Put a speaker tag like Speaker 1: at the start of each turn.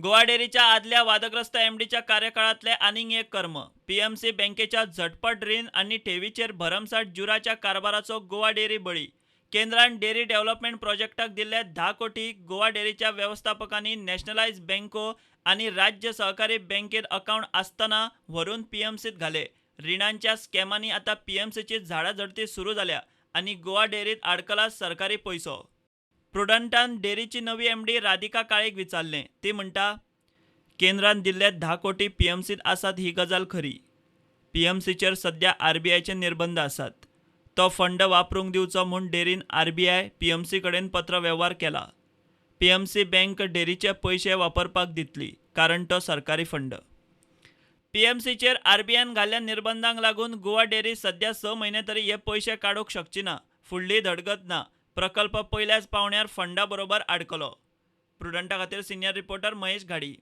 Speaker 1: गोवा डेअरीच्या आदल्या वादग्रस्त एमडीच्या कार्यकाळातले आनीक एक कर्म. पीएमसी बँकेच्या झटपट रीण आणि ठेवीचेर भरमसाठ जुराच्या कारभाराचो गोवा डेअरी बळी. केंद्रान डेअरी डेव्हलपमेंट प्रोजेक्टाक दिल्ले 10 कोटी. गोवा डेअरीच्या व्यवस्थापकांनी नॅशनलायज बँको आणि राज्य सहकारी बँकेत अकाउंट आसतना व्हरून पीएमसीत घाले. रिणांच्या स्कॅमांनी आता पीएमसीची झाडाझडती सुरू जाल्या आणि गोवा डेअरीत अडकला सरकारी पैसो. प्रुडंटान डेअरीची नवी एमडी राधिका काळेक विचारले. ती म्हणटा, केंद्रान दिल्ले 10 कोटी पीएमसीत आसात ही गजाल खरी. पीएमसीचेर सध्या आरबीआयचे निर्बंध आसात. तो फंड वापरूंक दिवचो म्हूण डेअरीन आरबीआय पीएमसी कडेन पत्र व्यवहार केला. पीएमसी बँक डेअरीचे पैसे वापरपाक दितली कारण तो सरकारी फंड. पीएमसीचेर आरबीआयन घाल्ल्या निर्बंधांक लागून गोवा डेअरी सध्या 6 म्हयने तरी हे पैसे काडूंक शकची ना. फुडली धडगत ना. प्रकल्प पयल्याच पावण्यार फंडा बरोबर आडकलो. प्रुडंटा खातीर सिनियर रिपोर्टर महेश घाडी.